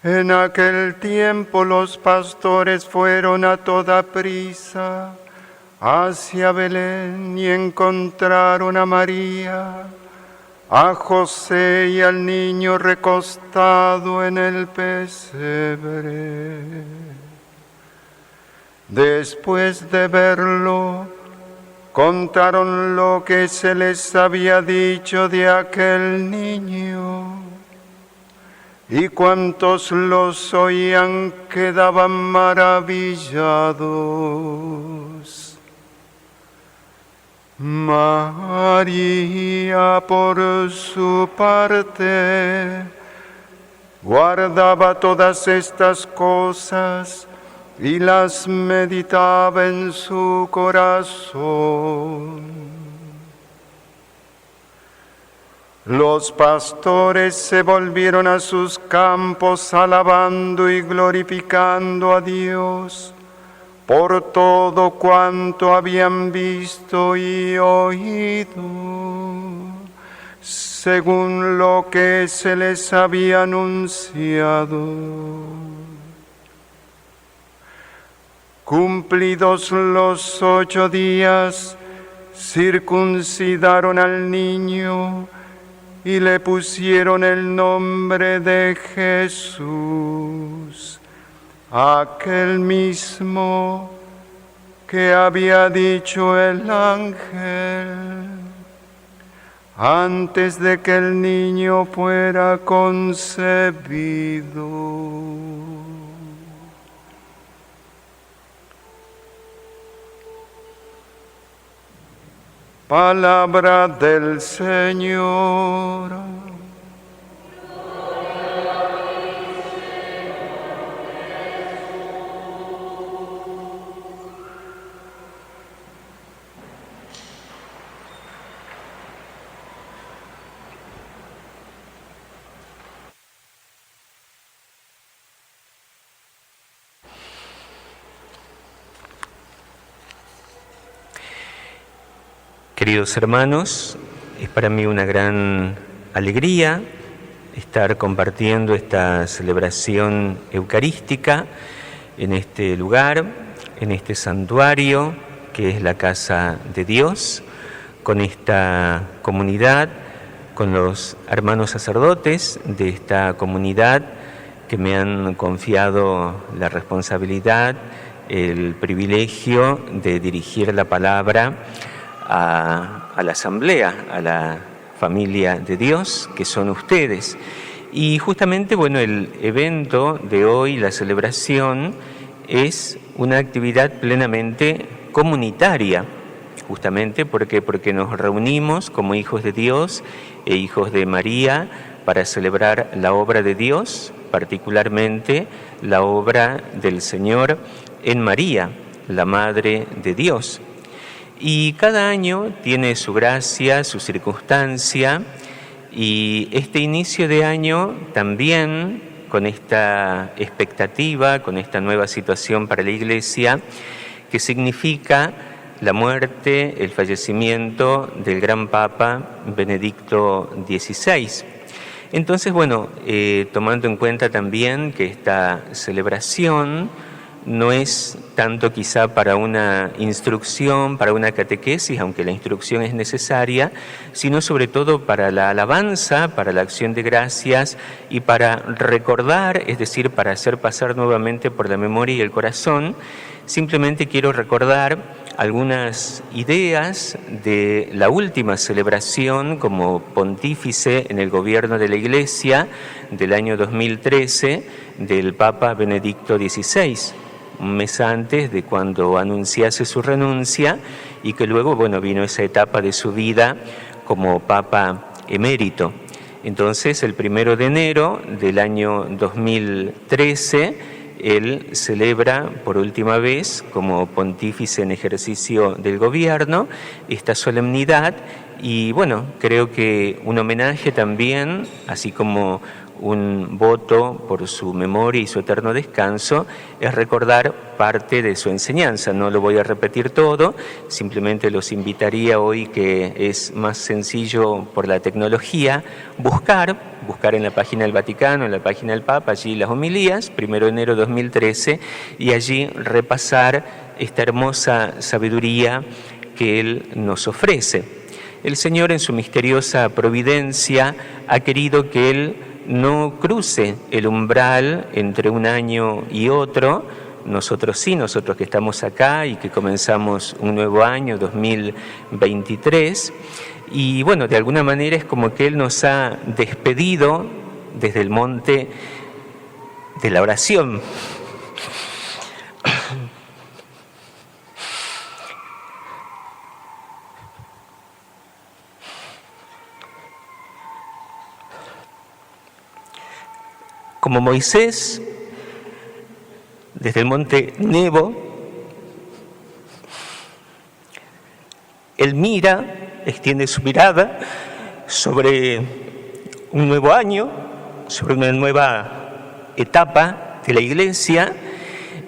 En aquel tiempo los pastores fueron a toda prisa hacia Belén y encontraron a María, a José y al niño recostado en el pesebre. Después de verlo, contaron lo que se les había dicho de aquel niño. Y cuantos los oían quedaban maravillados. María, por su parte, guardaba todas estas cosas y las meditaba en su corazón. Los pastores se volvieron a sus campos alabando y glorificando a Dios por todo cuanto habían visto y oído, según lo que se les había anunciado. Cumplidos los 8 días, circuncidaron al niño y le pusieron el nombre de Jesús, aquel mismo que había dicho el ángel antes de que el niño fuera concebido. Palabra del Señor. Queridos hermanos, es para mí una gran alegría estar compartiendo esta celebración eucarística en este lugar, en este santuario que es la casa de Dios, con esta comunidad, con los hermanos sacerdotes de esta comunidad que me han confiado la responsabilidad, el privilegio de dirigir la palabra a la asamblea, a la familia de Dios, que son ustedes. Y justamente, bueno, el evento de hoy, la celebración, es una actividad plenamente comunitaria, justamente porque nos reunimos como hijos de Dios e hijos de María para celebrar la obra de Dios, particularmente la obra del Señor en María, la Madre de Dios. Y cada año tiene su gracia, su circunstancia, y este inicio de año también, con esta expectativa, con esta nueva situación para la Iglesia, que significa la muerte, el fallecimiento del gran Papa Benedicto XVI. Entonces, bueno, tomando en cuenta también que esta celebración no es tanto quizá para una instrucción, para una catequesis, aunque la instrucción es necesaria, sino sobre todo para la alabanza, para la acción de gracias y para recordar, es decir, para hacer pasar nuevamente por la memoria y el corazón. Simplemente quiero recordar algunas ideas de la última celebración como pontífice en el gobierno de la Iglesia del año 2013 del Papa Benedicto XVI. Un mes antes de cuando anunciase su renuncia y que luego, bueno, vino esa etapa de su vida como Papa emérito. Entonces, el 1 de enero del año 2013, él celebra por última vez como pontífice en ejercicio del gobierno esta solemnidad y, bueno, creo que un homenaje también, así como un voto por su memoria y su eterno descanso, es recordar parte de su enseñanza. No lo voy a repetir todo, simplemente los invitaría hoy, que es más sencillo por la tecnología, buscar en la página del Vaticano, en la página del Papa, allí las homilías, 1 de enero de 2013, y allí repasar esta hermosa sabiduría que Él nos ofrece. El Señor, en su misteriosa providencia, ha querido que Él no cruce el umbral entre un año y otro. Nosotros sí, nosotros que estamos acá y que comenzamos un nuevo año, 2023. Y bueno, de alguna manera es como que Él nos ha despedido desde el monte de la oración. Como Moisés, desde el monte Nebo, Él mira, extiende su mirada sobre un nuevo año, sobre una nueva etapa de la Iglesia,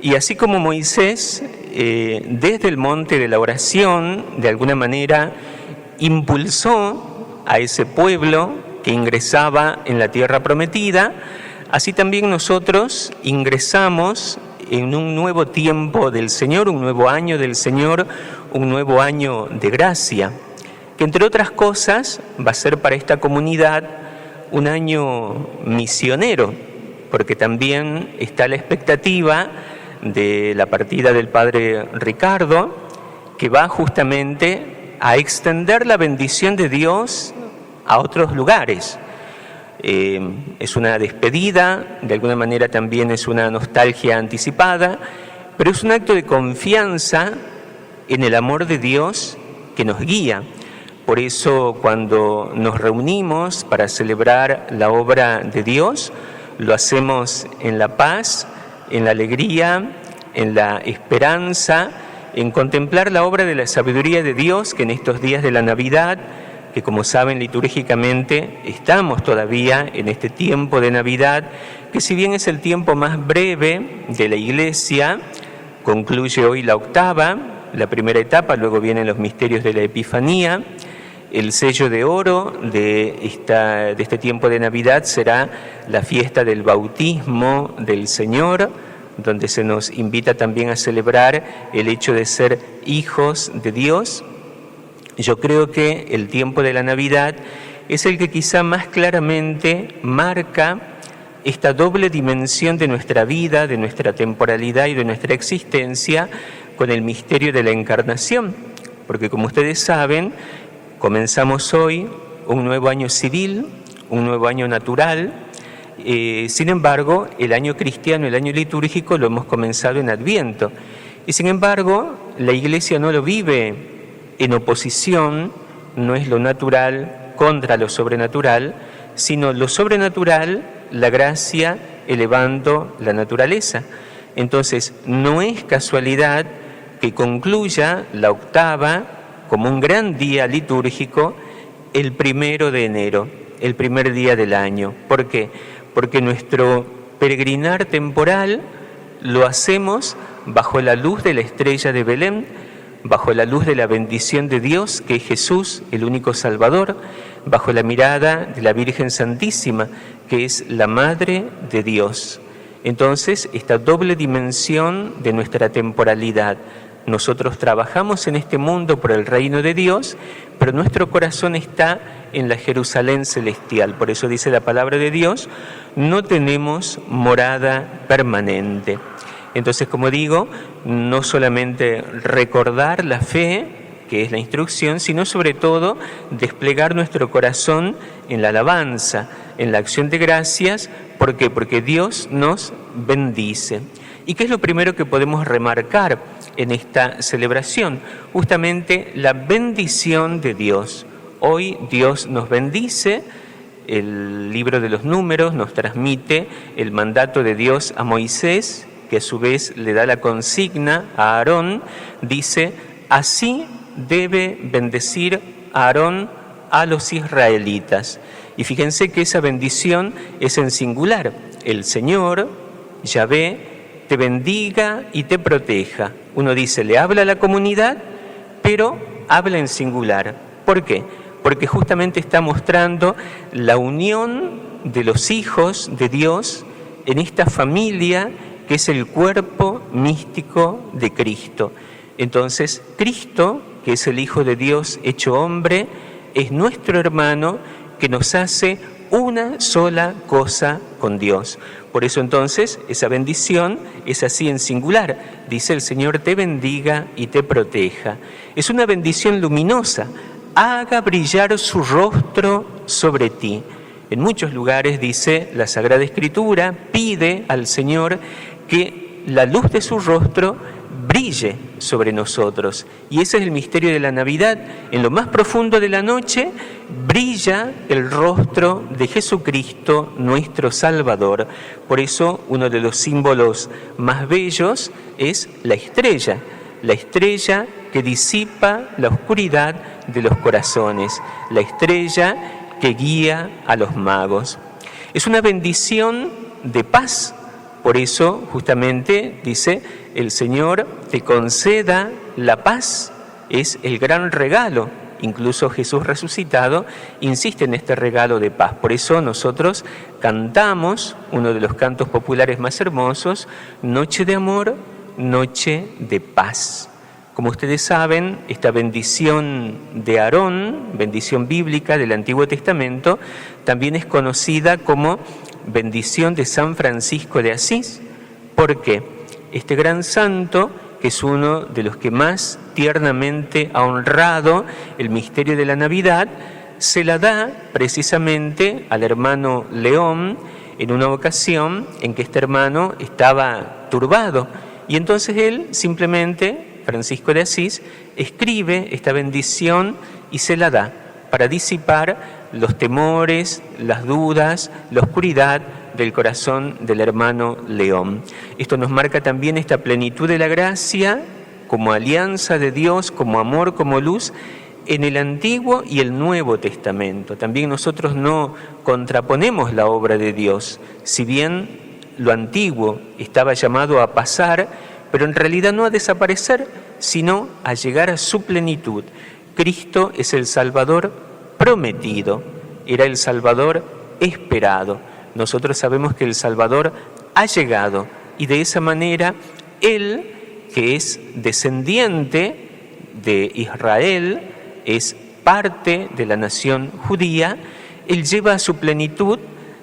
y así como Moisés, desde el monte de la oración, de alguna manera impulsó a ese pueblo que ingresaba en la tierra prometida, así también nosotros ingresamos en un nuevo tiempo del Señor, un nuevo año del Señor, un nuevo año de gracia, que entre otras cosas va a ser para esta comunidad un año misionero, porque también está la expectativa de la partida del Padre Ricardo, que va justamente a extender la bendición de Dios a otros lugares. Es una despedida, de alguna manera también es una nostalgia anticipada, pero es un acto de confianza en el amor de Dios que nos guía. Por eso, cuando nos reunimos para celebrar la obra de Dios, lo hacemos en la paz, en la alegría, en la esperanza, en contemplar la obra de la sabiduría de Dios, que en estos días de la Navidad, que como saben litúrgicamente estamos todavía en este tiempo de Navidad, que si bien es el tiempo más breve de la Iglesia, concluye hoy la octava, la primera etapa, luego vienen los misterios de la Epifanía. El sello de oro de este tiempo de Navidad será la fiesta del bautismo del Señor, donde se nos invita también a celebrar el hecho de ser hijos de Dios. Yo creo que el tiempo de la Navidad es el que quizá más claramente marca esta doble dimensión de nuestra vida, de nuestra temporalidad y de nuestra existencia con el misterio de la Encarnación. Porque como ustedes saben, comenzamos hoy un nuevo año civil, un nuevo año natural. Sin embargo, el año cristiano, el año litúrgico, lo hemos comenzado en Adviento. Y sin embargo, la Iglesia no lo vive en oposición, no es lo natural contra lo sobrenatural, sino lo sobrenatural, la gracia elevando la naturaleza. Entonces, no es casualidad que concluya la octava como un gran día litúrgico el 1 de enero, el primer día del año. ¿Por qué? Porque nuestro peregrinar temporal lo hacemos bajo la luz de la estrella de Belén, bajo la luz de la bendición de Dios, que es Jesús, el único Salvador, bajo la mirada de la Virgen Santísima, que es la Madre de Dios. Entonces, esta doble dimensión de nuestra temporalidad. Nosotros trabajamos en este mundo por el reino de Dios, pero nuestro corazón está en la Jerusalén celestial. Por eso dice la palabra de Dios, no tenemos morada permanente. Entonces, como digo, no solamente recordar la fe, que es la instrucción, sino sobre todo desplegar nuestro corazón en la alabanza, en la acción de gracias. ¿Por qué? Porque Dios nos bendice. ¿Y qué es lo primero que podemos remarcar en esta celebración? Justamente la bendición de Dios. Hoy Dios nos bendice. El libro de los Números nos transmite el mandato de Dios a Moisés, que a su vez le da la consigna a Aarón. Dice, así debe bendecir a Aarón a los israelitas. Y fíjense que esa bendición es en singular. El Señor, Yahvé, te bendiga y te proteja. Uno dice, le habla a la comunidad, pero habla en singular. ¿Por qué? Porque justamente está mostrando la unión de los hijos de Dios en esta familia que es el cuerpo místico de Cristo. Entonces, Cristo, que es el Hijo de Dios hecho hombre, es nuestro hermano que nos hace una sola cosa con Dios. Por eso entonces esa bendición es así en singular. Dice el Señor te bendiga y te proteja. Es una bendición luminosa. Haga brillar su rostro sobre ti. En muchos lugares dice la Sagrada Escritura, pide al Señor que la luz de su rostro brille sobre nosotros. Y ese es el misterio de la Navidad. En lo más profundo de la noche brilla el rostro de Jesucristo, nuestro Salvador. Por eso uno de los símbolos más bellos es la estrella que disipa la oscuridad de los corazones, la estrella que guía a los magos. Es una bendición de paz. Por eso, justamente, dice, el Señor te conceda la paz, es el gran regalo. Incluso Jesús resucitado insiste en este regalo de paz. Por eso nosotros cantamos uno de los cantos populares más hermosos, Noche de amor, noche de paz. Como ustedes saben, esta bendición de Aarón, bendición bíblica del Antiguo Testamento, también es conocida como bendición de San Francisco de Asís. ¿Por qué? Este gran santo, que es uno de los que más tiernamente ha honrado el misterio de la Navidad, se la da precisamente al hermano León en una ocasión en que este hermano estaba turbado. Y entonces él simplemente, Francisco de Asís, escribe esta bendición y se la da para disipar los temores, las dudas, la oscuridad del corazón del hermano León. Esto nos marca también esta plenitud de la gracia como alianza de Dios, como amor, como luz en el Antiguo y el Nuevo Testamento. También nosotros no contraponemos la obra de Dios, si bien lo antiguo estaba llamado a pasar, pero en realidad no a desaparecer, sino a llegar a su plenitud. Cristo es el Salvador prometido, era el Salvador esperado. Nosotros sabemos que el Salvador ha llegado y de esa manera Él, que es descendiente de Israel, es parte de la nación judía, Él lleva a su plenitud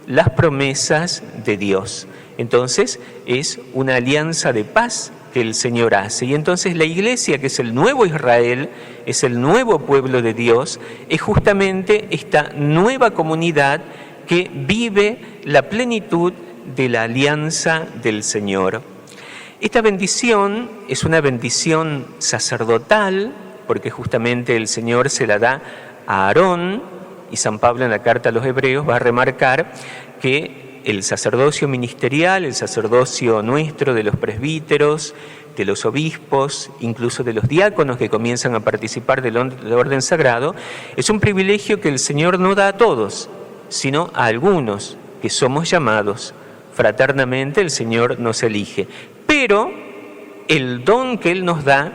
las promesas de Dios. Entonces es una alianza de paz que el Señor hace. Y entonces la Iglesia, que es el nuevo Israel, es el nuevo pueblo de Dios, es justamente esta nueva comunidad que vive la plenitud de la alianza del Señor. Esta bendición es una bendición sacerdotal, porque justamente el Señor se la da a Aarón, y San Pablo en la carta a los Hebreos va a remarcar que el sacerdocio ministerial, el sacerdocio nuestro de los presbíteros, de los obispos, incluso de los diáconos que comienzan a participar del orden sagrado, es un privilegio que el Señor no da a todos, sino a algunos que somos llamados. Fraternamente el Señor nos elige, pero el don que Él nos da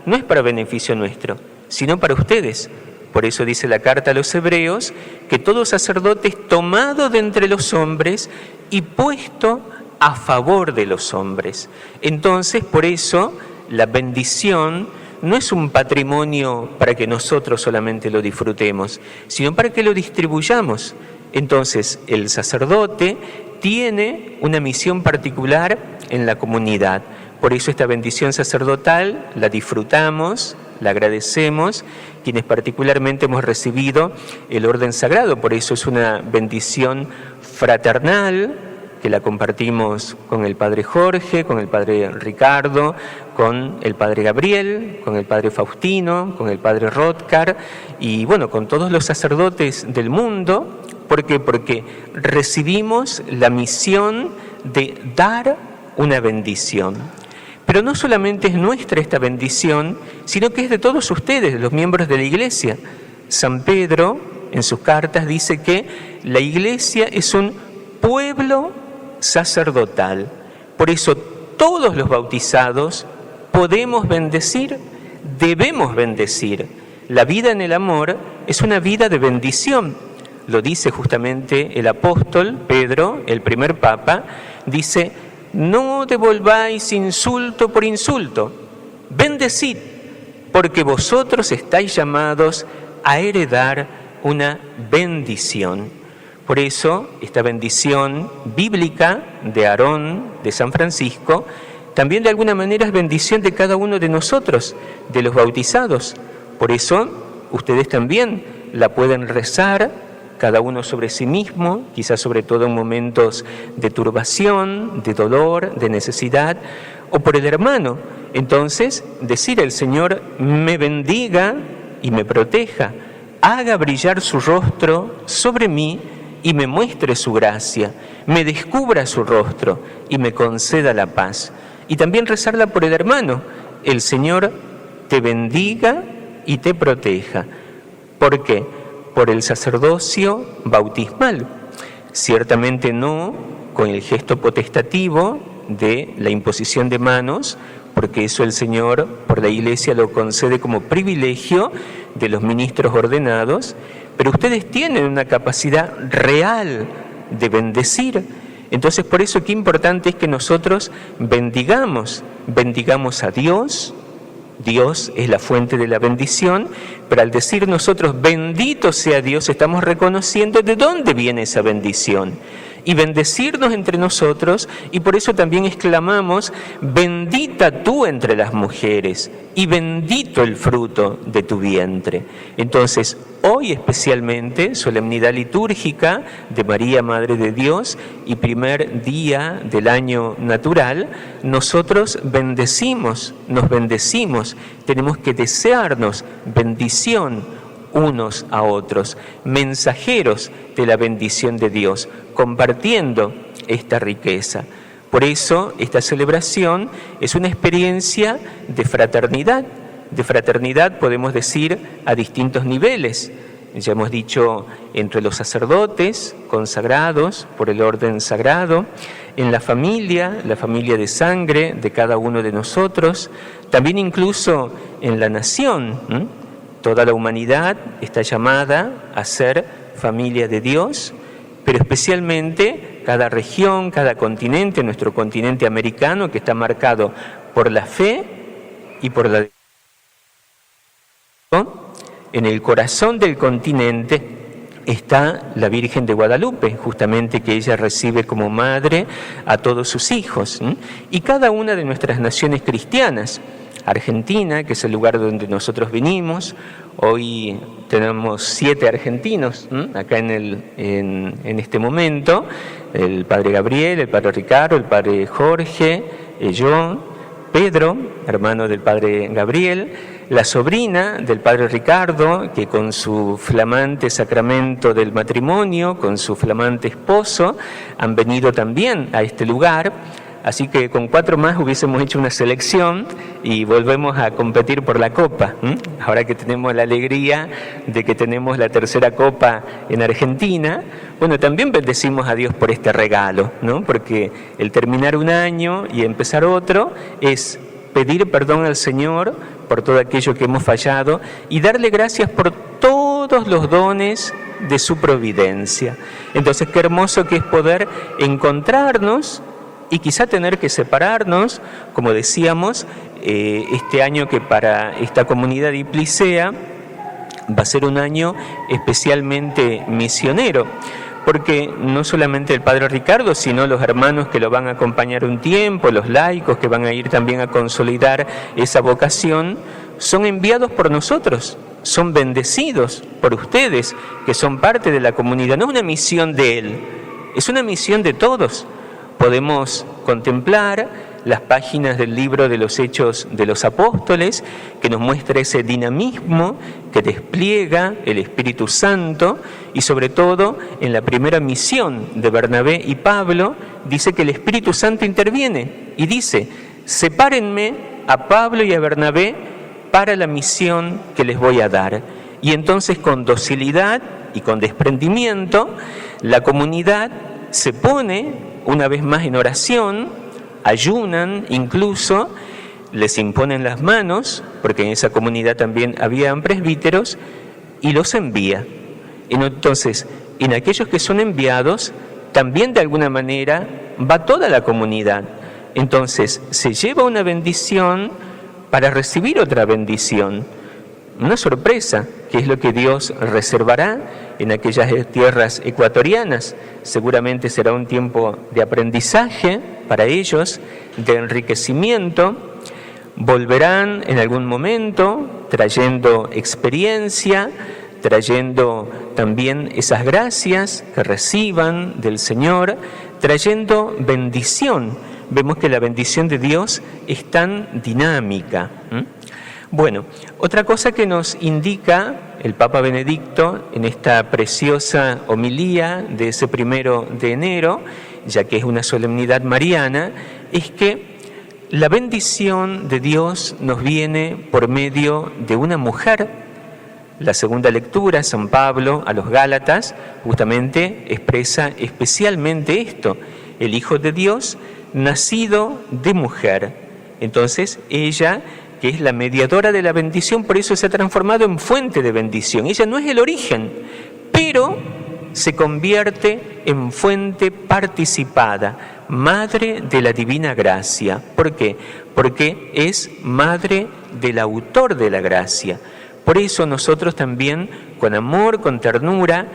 no es para beneficio nuestro, sino para ustedes. Por eso dice la carta a los Hebreos que todo sacerdote es tomado de entre los hombres y puesto a favor de los hombres. Entonces, por eso, la bendición no es un patrimonio para que nosotros solamente lo disfrutemos, sino para que lo distribuyamos. Entonces, el sacerdote tiene una misión particular en la comunidad. Por eso esta bendición sacerdotal la disfrutamos, la agradecemos, quienes particularmente hemos recibido el orden sagrado. Por eso es una bendición fraternal que la compartimos con el Padre Jorge, con el Padre Ricardo, con el Padre Gabriel, con el Padre Faustino, con el Padre Rotcar y bueno, con todos los sacerdotes del mundo. ¿Por qué? Porque recibimos la misión de dar una bendición. Pero no solamente es nuestra esta bendición, sino que es de todos ustedes, los miembros de la Iglesia. San Pedro en sus cartas dice que la Iglesia es un pueblo sacerdotal. Por eso todos los bautizados podemos bendecir, debemos bendecir. La vida en el amor es una vida de bendición. Lo dice justamente el apóstol Pedro, el primer papa, dice: no devolváis insulto por insulto, bendecid, porque vosotros estáis llamados a heredar una bendición. Por eso, esta bendición bíblica de Aarón, de San Francisco, también de alguna manera es bendición de cada uno de nosotros, de los bautizados. Por eso, ustedes también la pueden rezar, cada uno sobre sí mismo, quizás sobre todo en momentos de turbación, de dolor, de necesidad, o por el hermano. Entonces, decir: el Señor me bendiga y me proteja, haga brillar su rostro sobre mí y me muestre su gracia, me descubra su rostro y me conceda la paz. Y también rezarla por el hermano: el Señor te bendiga y te proteja. ¿Por qué? Por el sacerdocio bautismal. Ciertamente no con el gesto potestativo de la imposición de manos, porque eso el Señor por la Iglesia lo concede como privilegio de los ministros ordenados, pero ustedes tienen una capacidad real de bendecir. Entonces, por eso qué importante es que nosotros bendigamos a Dios. Dios es la fuente de la bendición, pero al decir nosotros bendito sea Dios, estamos reconociendo de dónde viene esa bendición. Y bendecirnos entre nosotros, y por eso también exclamamos: bendita tú entre las mujeres, y bendito el fruto de tu vientre. Entonces, hoy especialmente, solemnidad litúrgica de María, Madre de Dios, y primer día del año natural, nosotros nos bendecimos, tenemos que desearnos bendición unos a otros, mensajeros de la bendición de Dios, compartiendo esta riqueza. Por eso, esta celebración es una experiencia de fraternidad. De fraternidad podemos decir a distintos niveles. Ya hemos dicho entre los sacerdotes consagrados por el orden sagrado, en la familia de sangre de cada uno de nosotros, también incluso en la nación. Toda la humanidad está llamada a ser familia de Dios, pero especialmente cada región, cada continente, nuestro continente americano, que está marcado por la fe y por la... En el corazón del continente está la Virgen de Guadalupe, justamente que ella recibe como madre a todos sus hijos, y cada una de nuestras naciones cristianas. Argentina, que es el lugar donde nosotros vinimos. Hoy tenemos 7 argentinos acá en este momento: el padre Gabriel, el padre Ricardo, el padre Jorge, yo, Pedro, hermano del padre Gabriel, la sobrina del padre Ricardo, que con su flamante sacramento del matrimonio, con su flamante esposo, han venido también a este lugar. Así que con 4 más hubiésemos hecho una selección y volvemos a competir por la copa. Ahora que tenemos la alegría de que tenemos la tercera copa en Argentina, bueno, también bendecimos a Dios por este regalo, ¿no? Porque el terminar un año y empezar otro es pedir perdón al Señor por todo aquello que hemos fallado y darle gracias por todos los dones de su providencia. Entonces, qué hermoso que es poder encontrarnos y quizá tener que separarnos, como decíamos, este año que para esta comunidad Displicea va a ser un año especialmente misionero, porque no solamente el padre Ricardo, sino los hermanos que lo van a acompañar un tiempo, los laicos que van a ir también a consolidar esa vocación, son enviados por nosotros, son bendecidos por ustedes, que son parte de la comunidad. No es una misión de él, es una misión de todos. Podemos contemplar las páginas del libro de los Hechos de los Apóstoles, que nos muestra ese dinamismo que despliega el Espíritu Santo, y sobre todo en la primera misión de Bernabé y Pablo, dice que el Espíritu Santo interviene y dice: sepárenme a Pablo y a Bernabé para la misión que les voy a dar. Y entonces con docilidad y con desprendimiento, la comunidad se pone una vez más en oración, ayunan incluso, les imponen las manos, porque en esa comunidad también habían presbíteros, y los envía. Entonces, en aquellos que son enviados, también de alguna manera va toda la comunidad. Entonces, se lleva una bendición para recibir otra bendición. Una sorpresa, que es lo que Dios reservará en aquellas tierras ecuatorianas. Seguramente será un tiempo de aprendizaje para ellos, de enriquecimiento. Volverán en algún momento trayendo experiencia, trayendo también esas gracias que reciban del Señor, trayendo bendición. Vemos que la bendición de Dios es tan dinámica. Bueno, otra cosa que nos indica el Papa Benedicto en esta preciosa homilía de ese 1 de enero, ya que es una solemnidad mariana, es que la bendición de Dios nos viene por medio de una mujer. La segunda lectura, San Pablo a los Gálatas, justamente expresa especialmente esto: el Hijo de Dios nacido de mujer. Entonces, ella, que es la mediadora de la bendición, por eso se ha transformado en fuente de bendición. Ella no es el origen, pero se convierte en fuente participada, madre de la divina gracia. ¿Por qué? Porque es madre del autor de la gracia. Por eso nosotros también, con amor, con ternura,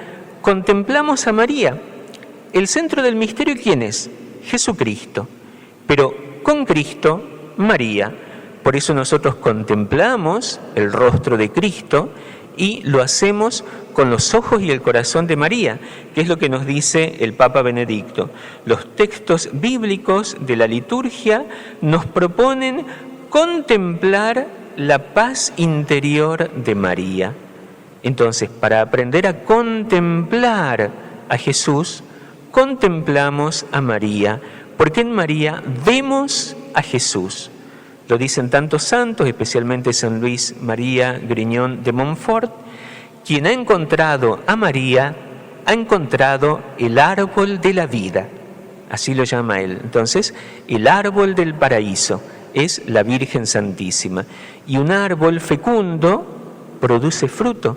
contemplamos a María. El centro del misterio, ¿quién es? Jesucristo. Pero con Cristo, María. Por eso nosotros contemplamos el rostro de Cristo y lo hacemos con los ojos y el corazón de María, que es lo que nos dice el Papa Benedicto. Los textos bíblicos de la liturgia nos proponen contemplar la paz interior de María. Entonces, para aprender a contemplar a Jesús, contemplamos a María, porque en María vemos a Jesús. Lo dicen tantos santos, especialmente San Luis María Griñón de Montfort: quien ha encontrado a María, ha encontrado el árbol de la vida. Así lo llama él. Entonces, el árbol del paraíso es la Virgen Santísima. Y un árbol fecundo produce fruto.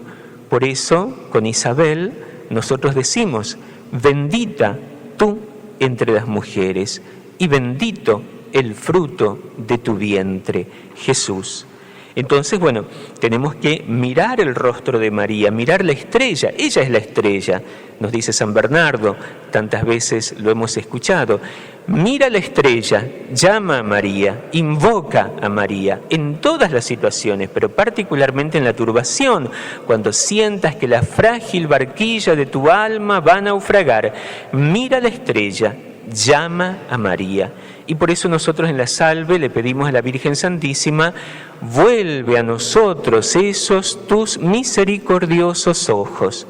Por eso, con Isabel, nosotros decimos: bendita tú entre las mujeres, y bendito el fruto de tu vientre, Jesús. Entonces, bueno, tenemos que mirar el rostro de María, mirar la estrella. Ella es la estrella, nos dice San Bernardo, tantas veces lo hemos escuchado. Mira la estrella, llama a María, invoca a María en todas las situaciones, pero particularmente en la turbación, cuando sientas que la frágil barquilla de tu alma va a naufragar. Mira la estrella, llama a María. Y por eso nosotros en la Salve le pedimos a la Virgen Santísima: vuelve a nosotros esos tus misericordiosos ojos.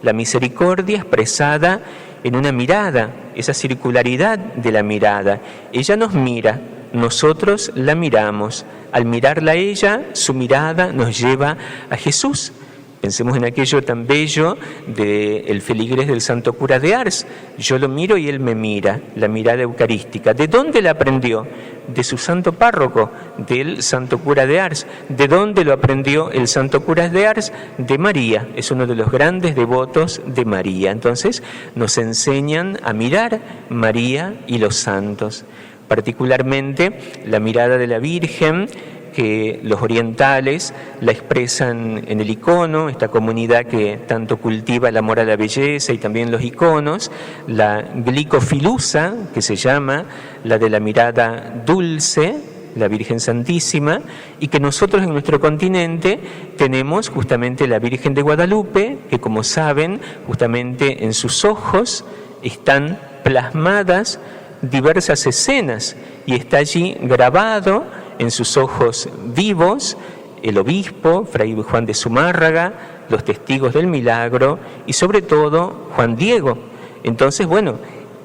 La misericordia expresada en una mirada, esa circularidad de la mirada. Ella nos mira, nosotros la miramos. Al mirarla a ella, su mirada nos lleva a Jesús. Pensemos en aquello tan bello del feligrés del santo cura de Ars. Yo lo miro y él me mira, la mirada eucarística. ¿De dónde la aprendió? De su santo párroco, del santo cura de Ars. ¿De dónde lo aprendió el santo cura de Ars? De María. Es uno de los grandes devotos de María. Entonces nos enseñan a mirar María y los santos. Particularmente la mirada de la Virgen, que los orientales la expresan en el icono, esta comunidad que tanto cultiva el amor a la belleza y también los iconos, la glicofilusa, que se llama la de la mirada dulce, la Virgen Santísima, y que nosotros en nuestro continente tenemos justamente la Virgen de Guadalupe, que como saben, justamente en sus ojos están plasmadas diversas escenas y está allí grabado en sus ojos vivos el obispo, Fray Juan de Zumárraga, los testigos del milagro y sobre todo Juan Diego. Entonces, bueno,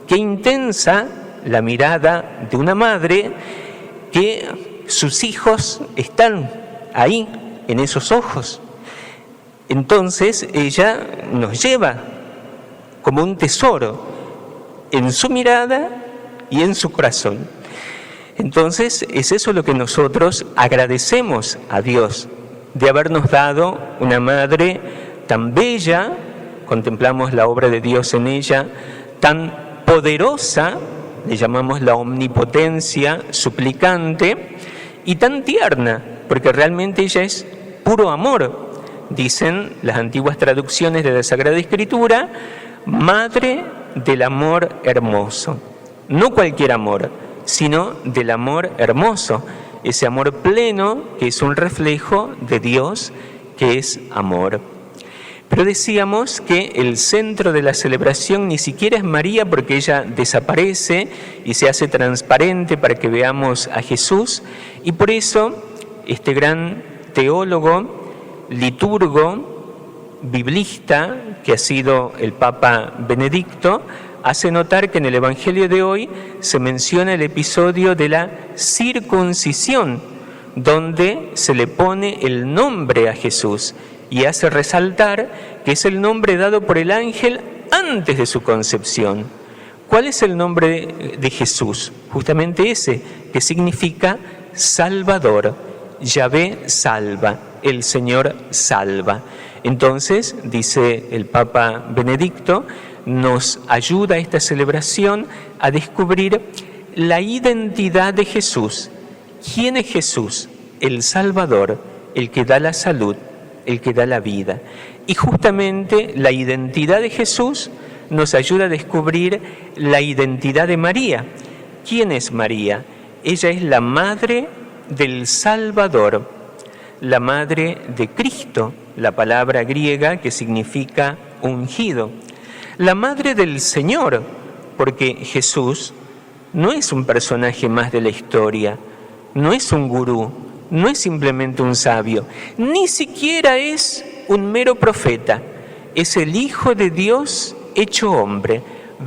qué intensa la mirada de una madre, que sus hijos están ahí, en esos ojos. Entonces ella nos lleva como un tesoro en su mirada y en su corazón. Entonces es eso lo que nosotros agradecemos a Dios, de habernos dado una madre tan bella, contemplamos la obra de Dios en ella, tan poderosa, le llamamos la omnipotencia suplicante, y tan tierna, porque realmente ella es puro amor. Dicen las antiguas traducciones de la Sagrada Escritura, madre del amor hermoso. No cualquier amor, sino del amor hermoso, ese amor pleno que es un reflejo de Dios, que es amor. Pero decíamos que el centro de la celebración ni siquiera es María, porque ella desaparece y se hace transparente para que veamos a Jesús, y por eso este gran teólogo, liturgo, biblista, que ha sido el Papa Benedicto, hace notar que en el Evangelio de hoy se menciona el episodio de la circuncisión, donde se le pone el nombre a Jesús, y hace resaltar que es el nombre dado por el ángel antes de su concepción. ¿Cuál es el nombre de Jesús? Justamente ese, que significa Salvador. Yahvé salva, el Señor salva. Entonces, dice el Papa Benedicto, nos ayuda esta celebración a descubrir la identidad de Jesús. ¿Quién es Jesús? El Salvador, el que da la salud, el que da la vida. Y justamente la identidad de Jesús nos ayuda a descubrir la identidad de María. ¿Quién es María? Ella es la madre del Salvador, la madre de Cristo, la palabra griega que significa ungido. La madre del Señor, porque Jesús no es un personaje más de la historia, no es un gurú, no es simplemente un sabio, ni siquiera es un mero profeta, es el Hijo de Dios hecho hombre,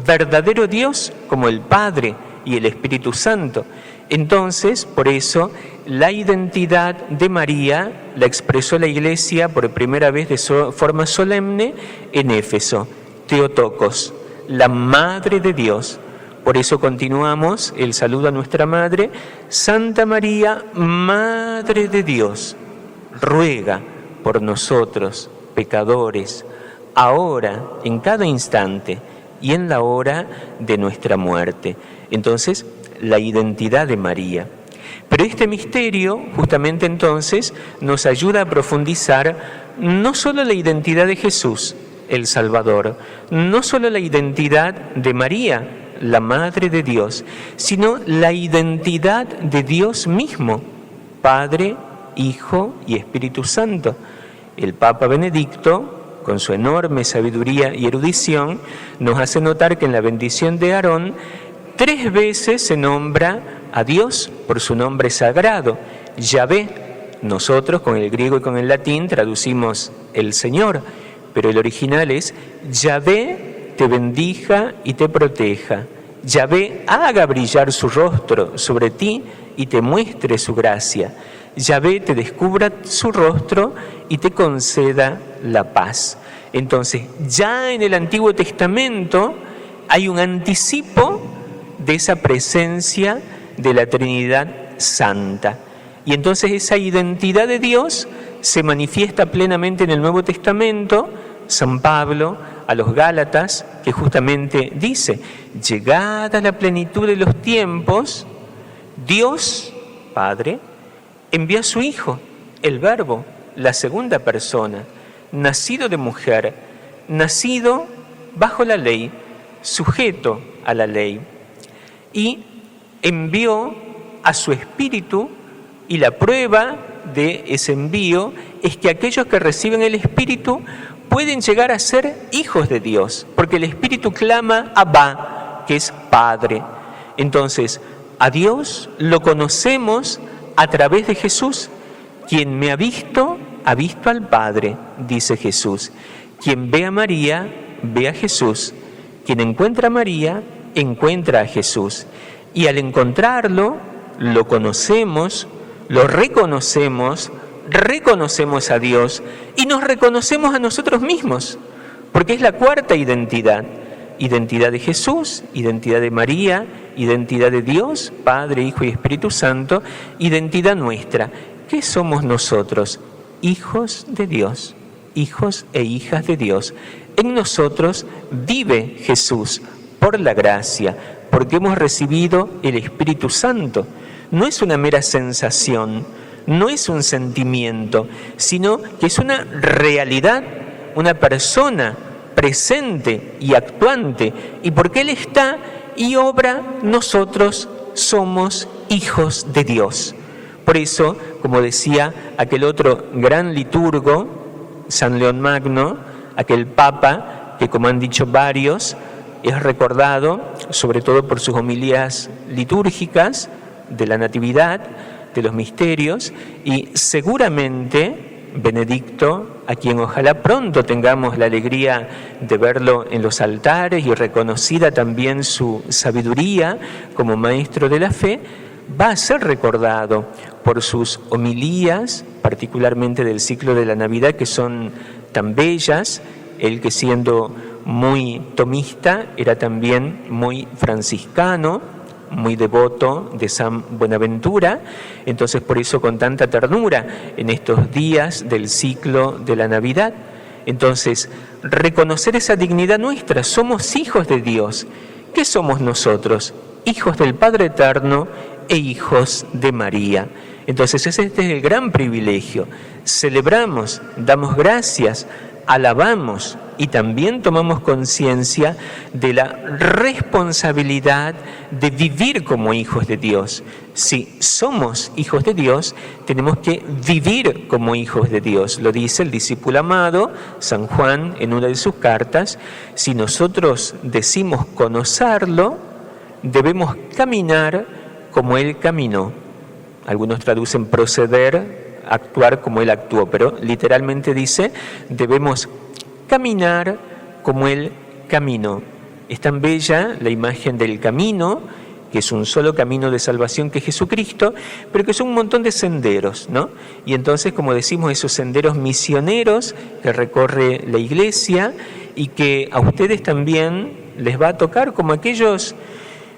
verdadero Dios como el Padre y el Espíritu Santo. Entonces, por eso, la identidad de María la expresó la Iglesia por primera vez de forma solemne en Éfeso, Theotokos, la Madre de Dios. Por eso continuamos el saludo a nuestra Madre, Santa María, Madre de Dios, ruega por nosotros, pecadores, ahora, en cada instante y en la hora de nuestra muerte. Entonces, la identidad de María. Pero este misterio, justamente entonces, nos ayuda a profundizar no solo la identidad de Jesús, el Salvador, no solo la identidad de María, la Madre de Dios, sino la identidad de Dios mismo, Padre, Hijo y Espíritu Santo. El Papa Benedicto, con su enorme sabiduría y erudición, nos hace notar que en la bendición de Aarón 3 veces se nombra a Dios por su nombre sagrado, Yahvé. Nosotros con el griego y con el latín traducimos el Señor, pero el original es Yahvé te bendiga y te proteja. Yahvé haga brillar su rostro sobre ti y te muestre su gracia. Yahvé te descubra su rostro y te conceda la paz. Entonces, ya en el Antiguo Testamento hay un anticipo de esa presencia de la Trinidad Santa. Y entonces esa identidad de Dios se manifiesta plenamente en el Nuevo Testamento. San Pablo a los Gálatas, que justamente dice, llegada la plenitud de los tiempos, Dios, Padre, envía a su Hijo, el Verbo, la segunda persona, nacido de mujer, nacido bajo la ley, sujeto a la ley, y envió a su Espíritu, y la prueba de ese envío es que aquellos que reciben el Espíritu pueden llegar a ser hijos de Dios, porque el Espíritu clama Abba, que es Padre. Entonces, a Dios lo conocemos a través de Jesús. Quien me ha visto al Padre, dice Jesús. Quien ve a María, ve a Jesús. Quien encuentra a María, encuentra a Jesús. Y al encontrarlo, lo conocemos, lo reconocemos, reconocemos a Dios y nos reconocemos a nosotros mismos, porque es la cuarta identidad. Identidad de Jesús, identidad de María, identidad de Dios, Padre, Hijo y Espíritu Santo, identidad nuestra. ¿Qué somos nosotros? Hijos de Dios, hijos e hijas de Dios. En nosotros vive Jesús por la gracia, porque hemos recibido el Espíritu Santo. No es una mera sensación, no es un sentimiento, sino que es una realidad, una persona presente y actuante, y porque Él está y obra, nosotros somos hijos de Dios. Por eso, como decía aquel otro gran liturgo, San León Magno, aquel papa que, como han dicho varios, es recordado sobre todo por sus homilías litúrgicas de la Natividad, de los misterios, y seguramente Benedicto, a quien ojalá pronto tengamos la alegría de verlo en los altares y reconocida también su sabiduría como maestro de la fe, va a ser recordado por sus homilías, particularmente del ciclo de la Navidad, que son tan bellas. Él, que siendo muy tomista, era también muy franciscano, muy devoto de San Buenaventura. Entonces, por eso, con tanta ternura en estos días del ciclo de la Navidad, entonces reconocer esa dignidad nuestra. Somos hijos de Dios. ¿Qué somos nosotros? Hijos del Padre Eterno e hijos de María. Entonces, este es el gran privilegio. Celebramos, damos gracias, alabamos y también tomamos conciencia de la responsabilidad de vivir como hijos de Dios. Si somos hijos de Dios, tenemos que vivir como hijos de Dios. Lo dice el discípulo amado, San Juan, en una de sus cartas. Si nosotros decimos conocerlo, debemos caminar como Él caminó. Algunos traducen proceder, actuar como Él actuó, pero literalmente dice, debemos caminar como Él caminó. Es tan bella la imagen del camino, que es un solo camino de salvación que es Jesucristo, pero que son un montón de senderos, ¿no? Y entonces, como decimos, esos senderos misioneros que recorre la Iglesia y que a ustedes también les va a tocar como aquellos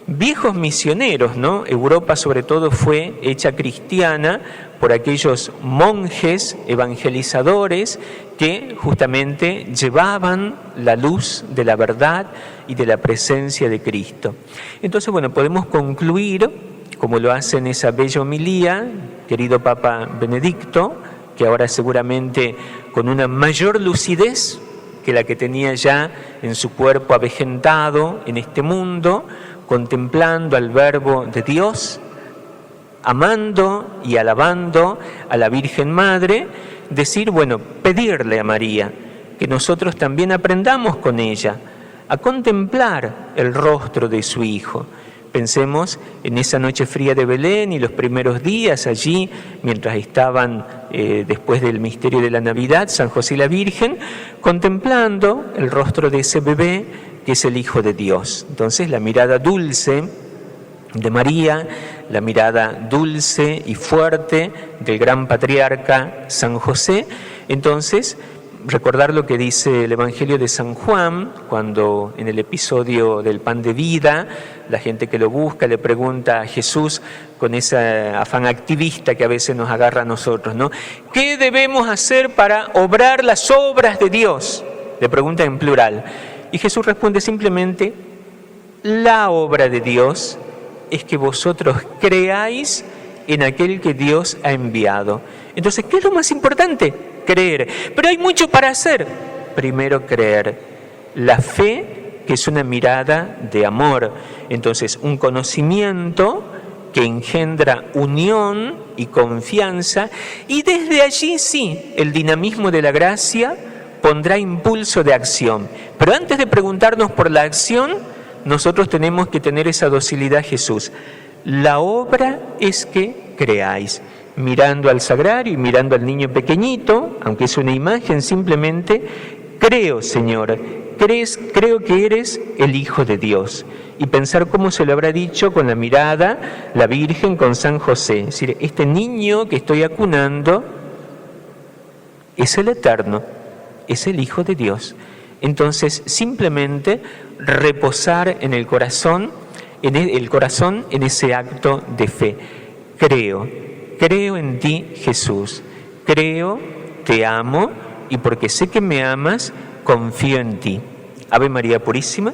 viejos misioneros, ¿no? Europa sobre todo fue hecha cristiana por aquellos monjes evangelizadores que justamente llevaban la luz de la verdad y de la presencia de Cristo. Entonces, bueno, podemos concluir, como lo hace en esa bella homilía, querido Papa Benedicto, que ahora seguramente con una mayor lucidez que la que tenía ya en su cuerpo avejentado en este mundo, contemplando al Verbo de Dios, amando y alabando a la Virgen Madre, decir, bueno, pedirle a María que nosotros también aprendamos con ella a contemplar el rostro de su Hijo. Pensemos en esa noche fría de Belén y los primeros días allí, mientras estaban después del misterio de la Navidad, San José y la Virgen, contemplando el rostro de ese bebé que es el Hijo de Dios. Entonces, la mirada dulce de María, la mirada dulce y fuerte del gran patriarca San José. Entonces, recordar lo que dice el Evangelio de San Juan, cuando en el episodio del pan de vida, la gente que lo busca le pregunta a Jesús con ese afán activista que a veces nos agarra a nosotros, ¿no? ¿Qué debemos hacer para obrar las obras de Dios? Le pregunta en plural. Y Jesús responde simplemente, la obra de Dios es que vosotros creáis en aquel que Dios ha enviado. Entonces, ¿qué es lo más importante? Creer. Pero hay mucho para hacer. Primero, creer. La fe, que es una mirada de amor. Entonces, un conocimiento que engendra unión y confianza. Y desde allí, sí, el dinamismo de la gracia pondrá impulso de acción. Pero antes de preguntarnos por la acción, nosotros tenemos que tener esa docilidad a Jesús. La obra es que creáis. Mirando al sagrario y mirando al niño pequeñito, aunque es una imagen simplemente, creo, Señor, creo que eres el Hijo de Dios. Y pensar cómo se lo habrá dicho con la mirada la Virgen con San José. Es decir, este niño que estoy acunando es el Eterno, es el Hijo de Dios. Entonces, simplemente reposar en el corazón en ese acto de fe. Creo en ti, Jesús. Creo, te amo, y porque sé que me amas, confío en ti. Ave María Purísima.